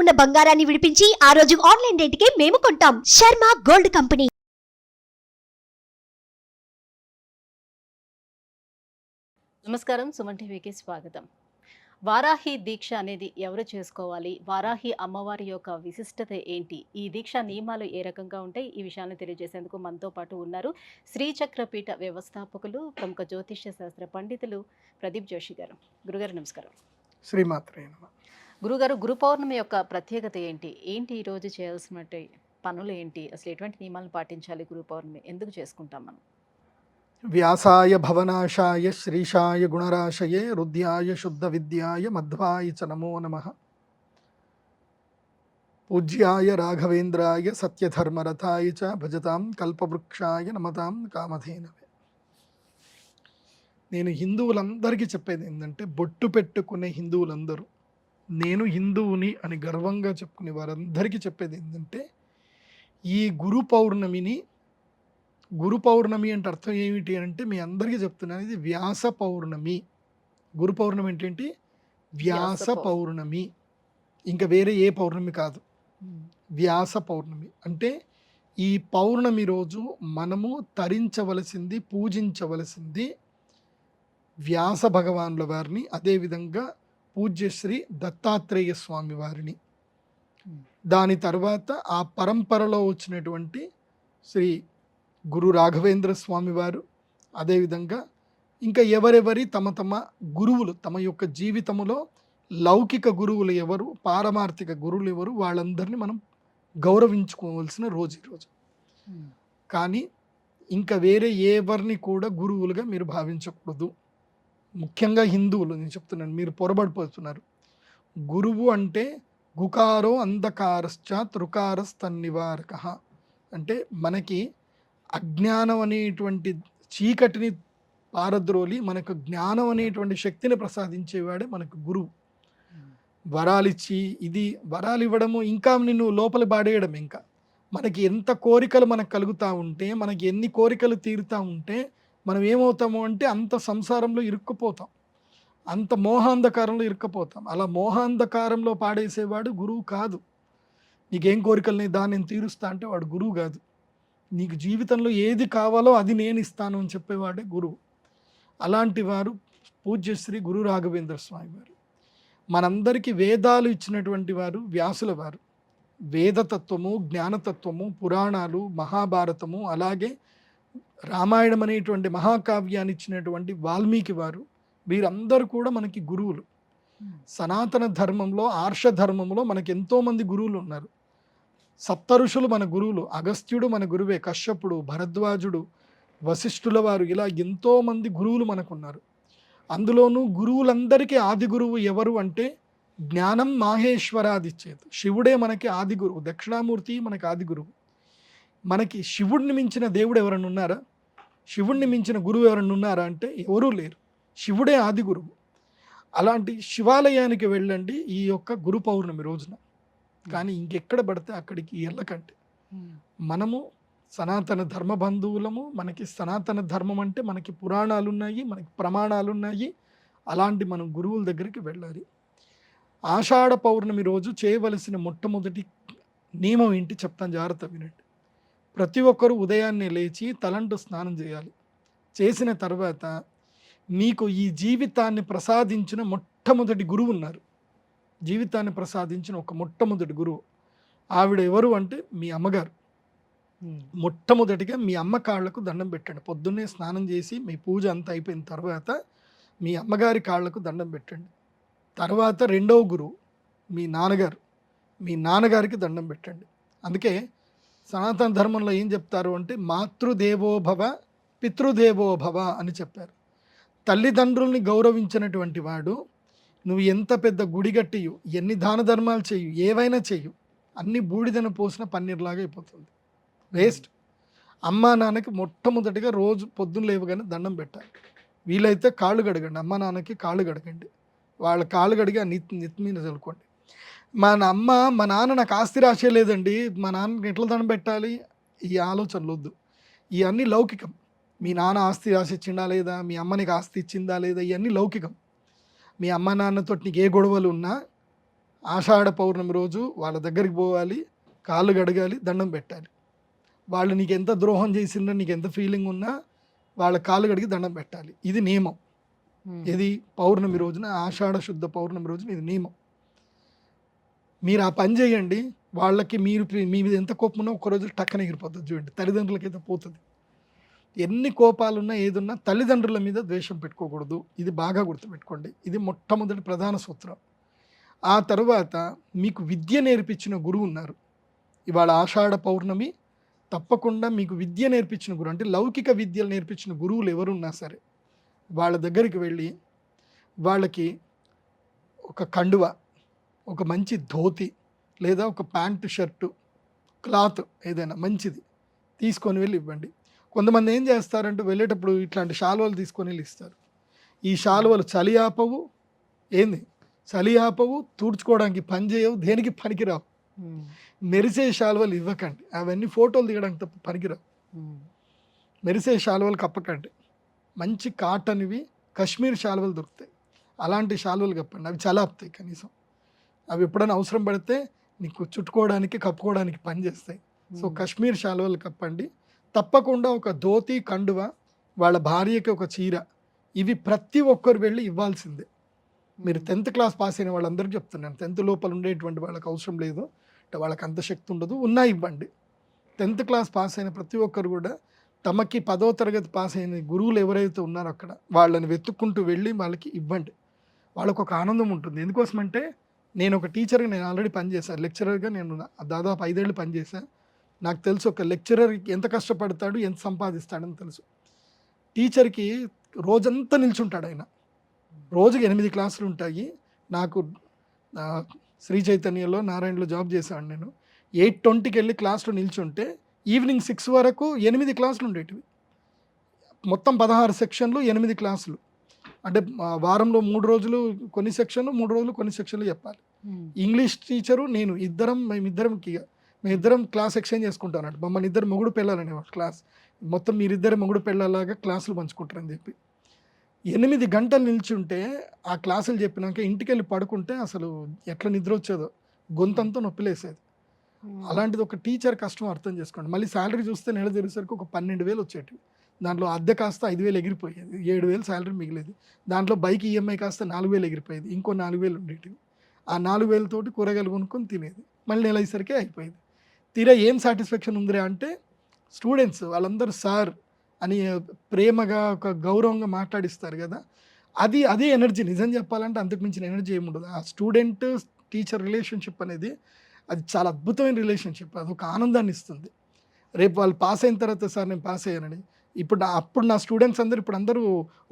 ఉన్న బంగారాన్ని విడిపించి ఆ రోజు ఆన్లైన్ రేటుకే మేము కొంటాం. Sharma gold company. నమస్కారం, సుమన్ టీవీకి స్వాగతం. వారాహి దీక్ష అనేది ఎవరు చేసుకోవాలి? వారాహి అమ్మవారి యొక్క విశిష్టత ఏంటి? ఈ దీక్ష నియమాలు ఏ రకంగా ఉంటాయి? ఈ విషయాన్ని తెలియజేసేందుకు మనతో పాటు ఉన్నారు శ్రీచక్రపీఠ వ్యవస్థాపకులు, ప్రముఖ జ్యోతిష్య శాస్త్ర పండితులు ప్రదీప్ జోషి గారు. గురుగారు నమస్కారం. శ్రీమాత్రే నమః. గురుగారు, గురు పౌర్ణమి యొక్క ప్రత్యేకత ఏంటి? ఈరోజు చేయాల్సిన పనులు ఏంటి? అసలు ఎటువంటి నియమాలను పాటించాలి? గురు పౌర్ణమి ఎందుకు చేసుకుంటాం మనం? వ్యాసాయ భవనాశాయ శ్రీశాయ గుణరాశయే రుద్యాయ శుద్ధ విద్యాయ మధ్వాయ చ నమో నమః. పూజ్యాయ రాఘవేంద్రాయ సత్యధర్మరథాయ చ భజతాం కల్పవృక్షాయ నమతాం కామధేనవే. నేను హిందువులందరికీ చెప్పేది ఏంటంటే, బొట్టు పెట్టుకునే హిందువులందరూ, నేను హిందువుని అని గర్వంగా చెప్పుకునే వారందరికీ చెప్పేది ఏంటంటే, ఈ గురు పౌర్ణమి అంటే అర్థం ఏమిటి అంటే, మీ అందరికీ చెప్తున్నాను, ఇది వ్యాస పౌర్ణమి. గురు పౌర్ణమి ఏంటంటే వ్యాస పౌర్ణమి, ఇంకా వేరే ఏ పౌర్ణమి కాదు. వ్యాస పౌర్ణమి అంటే ఈ పౌర్ణమి రోజు మనము తరించవలసింది, పూజించవలసింది వ్యాస భగవానుల వారిని, అదేవిధంగా పూజ్యశ్రీ దత్తాత్రేయ స్వామి వారిని. దాని తర్వాత ఆ పరంపరలో వచ్చినటువంటి శ్రీ గురు రాఘవేంద్ర స్వామి వారు, అదేవిధంగా ఇంకా ఎవరెవరి తమ గురువులు, తమ యొక్క జీవితంలో లౌకిక గురువులు ఎవరు, పారమార్థిక గురువులు ఎవరు, వాళ్ళందరినీ మనం గౌరవించుకోవాల్సిన రోజు ఈరోజు. కానీ ఇంకా వేరే ఎవరిని కూడా గురువులుగా మీరు భావించకూడదు. ముఖ్యంగా హిందువులు నేను చెప్తున్నాను, మీరు పొరబడిపోతున్నారు. గురువు అంటే గుకారో అంధకారశ్చ త్రుకారస్తన్నివారక అంటే మనకి అజ్ఞానం అనేటువంటి చీకటిని పారద్రోలి మనకు జ్ఞానం అనేటువంటి శక్తిని ప్రసాదించేవాడే మనకు గురువు. వరాలిచ్చి వరాలు ఇవ్వడము, ఇంకా నిన్ను లోపల బాడేయడం, ఇంకా మనకి ఎంత కోరికలు మనకు కలుగుతూ ఉంటే, మనకి ఎన్ని కోరికలు తీరుతూ ఉంటే మనం ఏమవుతాము అంటే అంత సంసారంలో ఇరుక్కుపోతాం, అంత మోహాంధకారంలో ఇరుక్కుపోతాం. అలా మోహాంధకారంలో పాడేసేవాడు గురువు కాదు. నీకేం కోరికలని దాన్ని నేను తీరుస్తా అంటే వాడు గురువు కాదు. నీకు జీవితంలో ఏది కావాలో అది నేను ఇస్తాను అని చెప్పేవాడే గురువు. అలాంటి వారు పూజ్యశ్రీ గురు రాఘవేంద్ర స్వామి వారు. మనందరికీ వేదాలు ఇచ్చినటువంటి వారు వ్యాసుల వారు. వేదతత్వము, జ్ఞానతత్వము, పురాణాలు, మహాభారతము, అలాగే రామాయణం అనేటువంటి మహాకావ్యాన్ని ఇచ్చినటువంటి వాల్మీకి వారు, వీరందరూ కూడా మనకి గురువులు. సనాతన ధర్మంలో, ఆర్ష ధర్మంలో మనకి ఎంతోమంది గురువులు ఉన్నారు. సప్త ఋషులు మన గురువులు. అగస్త్యుడు మన గురువే, కశ్యపుడు, భరద్వాజుడు, వశిష్ఠుల వారు, ఇలా ఎంతోమంది గురువులు మనకున్నారు. అందులోనూ గురువులందరికీ ఆది గురువు ఎవరు అంటే జ్ఞానం మాహేశ్వరాదిచ్చేది. శివుడే మనకి ఆది గురువు, దక్షిణామూర్తి మనకి ఆది గురువు. మనకి శివుడిని మించిన దేవుడు ఎవరన్నా ఉన్నారా? శివుడిని మించిన గురువు ఎవరన్నా ఉన్నారా అంటే ఎవరూ లేరు. శివుడే ఆది గురువు. అలాంటి శివాలయానికి వెళ్ళండి ఈ యొక్క గురు పౌర్ణమి రోజున. కానీ ఇంకెక్కడ పడితే అక్కడికి వెళ్ళకండి. మనము సనాతన ధర్మ బంధువులము. మనకి సనాతన ధర్మం అంటే మనకి పురాణాలు ఉన్నాయి, మనకి ప్రమాణాలు ఉన్నాయి. అలాంటి మనం గురువుల దగ్గరికి వెళ్ళాలి. ఆషాఢ పౌర్ణమి రోజు చేయవలసిన మొట్టమొదటి నియమం ఏంటి చెప్తాను, జాగ్రత్త వినండి. ప్రతి ఒక్కరూ ఉదయాన్నే లేచి తలంటు స్నానం చేయాలి. చేసిన తర్వాత మీకు ఈ జీవితాన్ని ప్రసాదించిన మొట్టమొదటి గురువు ఉన్నారు. జీవితాన్ని ప్రసాదించిన ఒక మొట్టమొదటి గురువు ఆవిడ ఎవరు అంటే మీ అమ్మగారు. మొట్టమొదటిగా మీ అమ్మ కాళ్లకు దండం పెట్టండి. పొద్దున్నే స్నానం చేసి మీ పూజ అంతా అయిపోయిన తర్వాత మీ అమ్మగారి కాళ్లకు దండం పెట్టండి. తర్వాత రెండవ గురువు మీ నాన్నగారు. మీ నాన్నగారికి దండం పెట్టండి. అందుకే సనాతన ధర్మంలో ఏం చెప్తారు అంటే మాతృదేవోభవ పితృదేవోభవ అని చెప్పారు. తల్లిదండ్రుల్ని గౌరవించినటువంటి వాడు నువ్వు ఎంత పెద్ద గుడి కట్టియు, ఎన్ని దాన ధర్మాలు చేయు, ఏవైనా చేయు, అన్ని బూడిదను పోసిన పన్నీర్లాగా అయిపోతుంది, వేస్ట్. అమ్మా నాన్నకి మొట్టమొదటిగా రోజు పొద్దున్న లేవగానే దండం పెట్టాలి. వీలైతే కాళ్ళు గడగండి, అమ్మా నాన్నకి కాళ్ళు గడగండి. వాళ్ళ కాళ్ళు గడిగి ఆ నెత్తి మీద చల్లుకోండి. మా నాన్న నాకు ఆస్తి రాసే లేదండి, మా నాన్నకి ఎట్లా దండం పెట్టాలి, ఈ ఆలోచనలు వద్దు. ఇవన్నీ లౌకికం. మీ నాన్న ఆస్తి రాసి ఇచ్చిందా లేదా, మీ అమ్మ నీకు ఆస్తి ఇచ్చిందా లేదా, ఇవన్నీ లౌకికం. మీ అమ్మ నాన్నతో నీకు ఏ గొడవలు ఉన్నా ఆషాఢ పౌర్ణమి రోజు వాళ్ళ దగ్గరికి పోవాలి, కాళ్ళు గడగాలి, దండం పెట్టాలి. వాళ్ళు నీకు ఎంత ద్రోహం చేసిందో, నీకు ఎంత ఫీలింగ్ ఉన్నా వాళ్ళ కాళ్ళు గడిగి దండం పెట్టాలి. ఇది నియమం. ఇది పౌర్ణమి రోజున, ఆషాఢ శుద్ధ పౌర్ణమి రోజున ఇది నియమం. మీరు ఆ పని చేయండి, వాళ్ళకి మీరు మీ మీద ఎంత కోపం ఉన్నా ఒక్క రోజు టక్కన ఎగిరిపోతుంది. చూడండి, తల్లిదండ్రులకైతే పోతుంది. ఎన్ని కోపాలున్నా ఏదున్నా తల్లిదండ్రుల మీద ద్వేషం పెట్టుకోకూడదు. ఇది బాగా గుర్తుపెట్టుకోండి. ఇది మొట్టమొదటి ప్రధాన సూత్రం. ఆ తర్వాత మీకు విద్య నేర్పించిన గురువు ఉన్నారు. ఇవాళ ఆషాఢ పౌర్ణమి, తప్పకుండా మీకు విద్య నేర్పించిన గురువు, అంటే లౌకిక విద్యలు నేర్పించిన గురువులు ఎవరున్నా సరే వాళ్ళ దగ్గరికి వెళ్ళి వాళ్ళకి ఒక కండువ, ఒక మంచి ధోతి లేదా ఒక ప్యాంటు షర్టు క్లాత్ ఏదైనా మంచిది తీసుకొని వెళ్ళి ఇవ్వండి. కొంతమంది ఏం చేస్తారంటే వెళ్ళేటప్పుడు ఇట్లాంటి శాలువలు తీసుకొని వెళ్ళి ఇస్తారు. ఈ శాలువలు చలి ఆపవు, చలి ఆపవు, తూడ్చుకోవడానికి పని చేయవు, దేనికి పనికిరావు. మెరిసే శాలువలు ఇవ్వకండి. అవన్నీ ఫోటోలు దిగడానికి తప్ప పనికిరావు. మెరిసే శాలువలు కప్పకండి. మంచి కాటన్వి కశ్మీర్ శాలువలు దొరుకుతాయి, అలాంటి శాలువలు కప్పండి. అవి చలాపుతాయి కనీసం. అవి ఎప్పుడైనా అవసరం పడితే నీకు చుట్టుకోవడానికి కప్పుకోవడానికి పని చేస్తాయి. సో కశ్మీర్ శాలువలు కప్పండి. తప్పకుండా ఒక ధోతి, కండువ, వాళ్ళ భార్యకి ఒక చీర, ఇవి ప్రతి ఒక్కరు వెళ్ళి ఇవ్వాల్సిందే. మీరు 10th క్లాస్ పాస్ అయిన వాళ్ళందరికీ చెప్తున్నాను. 10th లోపల ఉండేటువంటి వాళ్ళకి అవసరం లేదు, అంటే వాళ్ళకి అంత శక్తి ఉండదు, ఉన్నా ఇవ్వండి. 10th క్లాస్ పాస్ అయిన ప్రతి ఒక్కరు కూడా తమకి 10వ తరగతి పాస్ అయిన గురువులు ఎవరైతే ఉన్నారో అక్కడ వాళ్ళని వెతుక్కుంటూ వెళ్ళి వాళ్ళకి ఇవ్వండి. వాళ్ళకు ఒక ఆనందం ఉంటుంది. ఎందుకోసమంటే నేను ఒక టీచర్గా నేను ఆల్రెడీ పనిచేశాను, లెక్చరర్గా నేను దాదాపు 5 ఏళ్ళు పనిచేశాను. నాకు తెలుసు ఒక లెక్చరర్ ఎంత కష్టపడతాడు, ఎంత సంపాదిస్తాడని తెలుసు. టీచర్కి రోజంతా నిల్చుంటాడు ఆయన. రోజుకి 8 క్లాసులు ఉంటాయి. నాకు శ్రీ చైతన్యలో నారాయణలో జాబ్ చేశాను నేను. 8:20కి వెళ్ళి క్లాస్లో నిల్చుంటే ఈవినింగ్ 6 వరకు 8 క్లాసులు ఉండేటివి. మొత్తం 16 సెక్షన్లు, 8 క్లాసులు. అంటే వారంలో 3 రోజులు కొన్ని సెక్షన్లు, 3 రోజులు కొన్ని సెక్షన్లు చెప్పాలి. ఇంగ్లీష్ టీచరు నేను మేమిద్దరం క్లాస్ ఎక్స్చేంజ్ చేసుకుంటాం అన్నట్టు. మమ్మల్ని ఇద్దరు మొగుడు పెళ్ళాలనేవాడు క్లాస్. మొత్తం మీరిద్దరు మొగుడు పెళ్ళలాగా క్లాసులు పంచుకుంటారని చెప్పి 8 గంటలు నిల్చుంటే ఆ క్లాసులు చెప్పినాక ఇంటికి వెళ్ళి పడుకుంటే అసలు ఎట్లా నిద్ర వచ్చేదో, గొంతంతా నొప్పిలేసేది. అలాంటిది ఒక టీచర్ కష్టం అర్థం చేసుకోండి. మళ్ళీ శాలరీ చూస్తే నెల తిరిగేసరికి ఒక 12,000 వచ్చేటివి. దాంట్లో అద్దె కాస్త 5,000 ఎగిరిపోయేది, 7,000 శాలరీ మిగిలేదు. దాంట్లో బైక్ ఈఎంఐ కాస్త 4,000 ఎగిరిపోయేది, ఇంకో 4,000 ఉండేటివి. ఆ 4,000 తోటి కూరగాయలు కొనుక్కొని తినేది. మళ్ళీ నెల అయ్యేసరికి అయిపోయేది. తీరా ఏం సాటిస్ఫాక్షన్ ఉందిరా అంటే స్టూడెంట్స్ వాళ్ళందరూ సార్ అని ప్రేమగా ఒక గౌరవంగా మాట్లాడిస్తారు కదా, అదే ఎనర్జీ. నిజం చెప్పాలంటే అంతకు మించిన ఎనర్జీ ఏముండదు. ఆ స్టూడెంట్ టీచర్ రిలేషన్షిప్ అనేది అది చాలా అద్భుతమైన రిలేషన్షిప్. అది ఒక ఆనందాన్ని ఇస్తుంది. రేపు వాళ్ళు పాస్ అయిన తర్వాత సార్ నేను పాస్ అయ్యానని, అప్పుడు నా స్టూడెంట్స్ అందరూ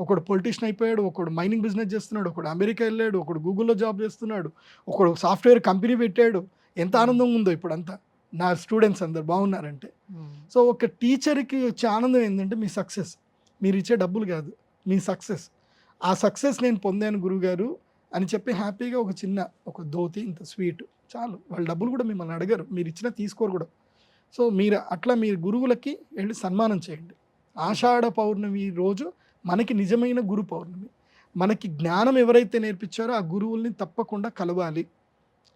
ఒకడు పొలిటీషియన్ అయిపోయాడు, ఒకడు మైనింగ్ బిజినెస్ చేస్తున్నాడు, ఒకడు అమెరికా వెళ్ళాడు, ఒకడు గూగుల్లో జాబ్ చేస్తున్నాడు, ఒకడు సాఫ్ట్వేర్ కంపెనీ పెట్టాడు. ఎంత ఆనందంగా ఉందో ఇప్పుడంతా నా స్టూడెంట్స్ అందరు బాగున్నారంటే. సో ఒక టీచర్కి వచ్చే ఆనందం ఏంటంటే మీ సక్సెస్, మీరు ఇచ్చే డబ్బులు కాదు, మీ సక్సెస్. ఆ సక్సెస్ నేను పొందాను గురుగారు అని చెప్పి హ్యాపీగా ఒక ధోతి ఇంత స్వీట్ చాలు. వాళ్ళ డబ్బులు కూడా మిమ్మల్ని అడగరు, మీరు ఇచ్చినా తీసుకోరు కూడా. సో మీరు గురువులకి వెళ్ళి సన్మానం చేయండి. ఆషాఢ పౌర్ణమి రోజు మనకి నిజమైన గురు పౌర్ణమి. మనకి జ్ఞానం ఎవరైతే నేర్పించారో ఆ గురువుల్ని తప్పకుండా కలవాలి.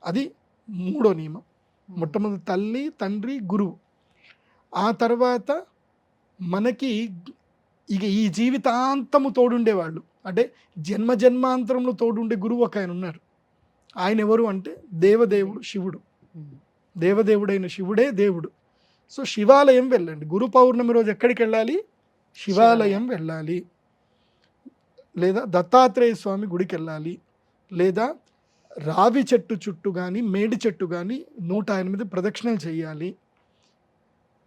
అది 3వ నియమం. మొట్టమొదటి తల్లి, తండ్రి, గురువు. ఆ తర్వాత మనకి ఇక ఈ జీవితాంతము తోడుండేవాళ్ళు, అంటే జన్మాంతరంలో తోడుండే గురువు ఒక ఆయన ఉన్నారు. ఆయన ఎవరు అంటే దేవదేవుడు శివుడు. దేవదేవుడైన శివుడే దేవుడు. సో శివాలయం వెళ్ళండి. గురు పౌర్ణమి రోజు ఎక్కడికి వెళ్ళాలి? శివాలయం వెళ్ళాలి, లేదా దత్తాత్రేయ స్వామి గుడికి వెళ్ళాలి, లేదా రావి చెట్టు చుట్టూ కానీ మేడి చెట్టు కానీ 108 ప్రదక్షిణలు చేయాలి.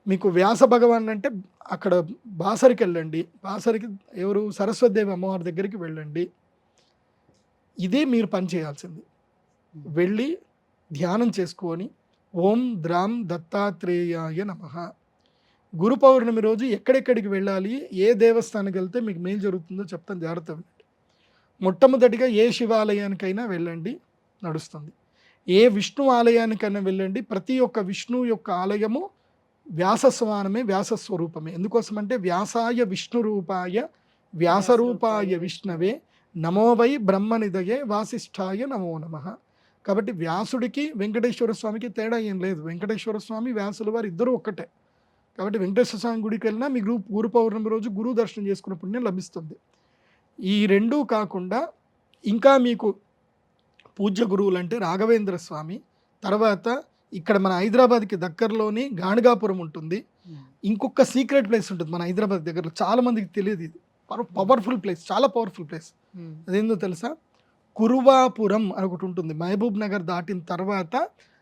మీకు వ్యాస భగవాన్ అంటే అక్కడ బాసరికి వెళ్ళండి. బాసరికి ఎవరు? సరస్వతిదేవి అమ్మవారి దగ్గరికి వెళ్ళండి. ఇదే మీరు పని చేయాల్సింది. వెళ్ళి ధ్యానం చేసుకొని ఓం ద్రాం దత్తాత్రేయాయ నమః. గురు పౌర్ణమి రోజు ఎక్కడెక్కడికి వెళ్ళాలి, ఏ దేవస్థానానికి వెళ్తే మీకు మేలు జరుగుతుందో చెప్తాను, జాగ్రత్త వినండి. మొట్టమొదటిగా ఏ శివాలయానికైనా వెళ్ళండి, నడుస్తుంది. ఏ విష్ణు ఆలయానికైనా వెళ్ళండి. ప్రతి ఒక్క విష్ణువు యొక్క ఆలయము వ్యాసస్వానమే, వ్యాసస్వరూపమే. ఎందుకోసమంటే వ్యాసాయ విష్ణు రూపాయ వ్యాసరూపాయ విష్ణవే నమో వై బ్రహ్మనిదయే వాసిష్ఠాయ నమో నమః. కాబట్టి వ్యాసుడికి వెంకటేశ్వర స్వామికి తేడా ఏం లేదు. వెంకటేశ్వర స్వామి వ్యాసుల వారు ఇద్దరు ఒక్కటే. కాబట్టి వెంకటేశ్వర స్వామి గుడికి వెళ్ళినా మీ గురు పౌర్ణమి రోజు గురువు దర్శనం చేసుకున్న పుణ్యం లభిస్తుంది. ఈ రెండూ కాకుండా ఇంకా మీకు పూజ్య గురువులు అంటే రాఘవేంద్ర స్వామి, తర్వాత ఇక్కడ మన హైదరాబాద్కి దగ్గరలోని గాణగాపురం ఉంటుంది. ఇంకొక సీక్రెట్ ప్లేస్ ఉంటుంది మన హైదరాబాద్ దగ్గరలో, చాలా మందికి తెలియదు. ఇది పవర్ఫుల్ ప్లేస్, చాలా పవర్ఫుల్ ప్లేస్. అదేందో తెలుసా? కురువాపురం అని ఒకటి ఉంటుంది. మహబూబ్ నగర్ దాటిన తర్వాత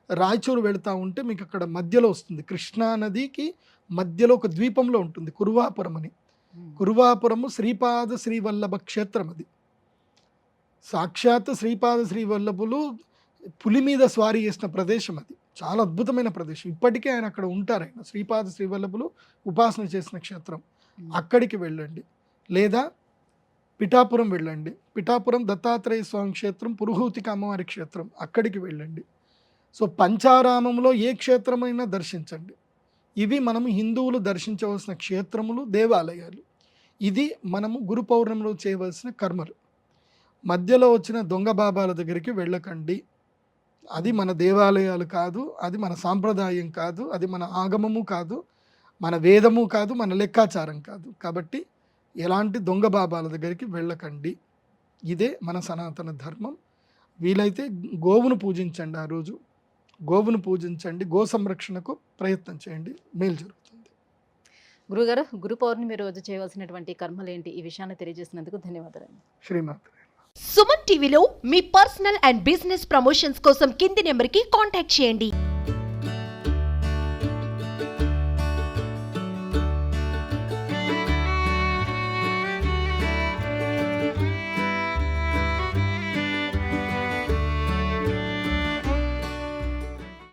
రాయచూరు వెళుతూ ఉంటే మీకు అక్కడ మధ్యలో వస్తుంది, కృష్ణా నదికి మధ్యలో ఒక ద్వీపంలో ఉంటుంది కురువాపురం అని. కురువాపురము శ్రీపాద శ్రీవల్లభ క్షేత్రం. అది సాక్షాత్ శ్రీపాద శ్రీవల్లభులు పులి మీద స్వారీ చేసిన ప్రదేశం. అది చాలా అద్భుతమైన ప్రదేశం. ఇప్పటికే ఆయన అక్కడ ఉంటారు. ఆయన శ్రీపాద శ్రీవల్లభులు ఉపాసన చేసిన క్షేత్రం. అక్కడికి వెళ్ళండి. లేదా పిఠాపురం వెళ్ళండి. పిఠాపురం దత్తాత్రేయ స్వామి క్షేత్రం, పురుహూతిక అమ్మవారి క్షేత్రం, అక్కడికి వెళ్ళండి. సో పంచారామంలో ఏ క్షేత్రమైనా దర్శించండి. ఇవి మనము హిందువులు దర్శించవలసిన క్షేత్రములు, దేవాలయాలు. ఇది మనము గురు పౌర్ణమిలో చేయవలసిన కర్మలు. మధ్యలో వచ్చిన దొంగ బాబాల దగ్గరికి వెళ్ళకండి. అది మన దేవాలయాలు కాదు, అది మన సాంప్రదాయం కాదు, అది మన ఆగమము కాదు, మన వేదము కాదు, మన లెక్కాచారం కాదు. కాబట్టి ఎలాంటి దొంగ బాబాల దగ్గరికి వెళ్ళకండి. ఇదే మన సనాతన ధర్మం. వీలైతే గోవును పూజించండి. ఆ రోజు గోవును పూజించండి. గో సంరక్షణకు ప్రయత్నం చేయండి, మేలు జరుగుతుంది. గురుగారు, గురు పౌర్ణమి రోజు చేయవలసినటువంటి కర్మలు ఏంటి? ఈ విషయాన్ని తెలియజేసినందుకు ధన్యవాదాలు. శ్రీమాత. సుమన్ టీవీలో మీ పర్సనల్ అండ్ బిజినెస్ ప్రమోషన్స్ కోసం కింది నెంబర్కి కాంటాక్ట్ చేయండి.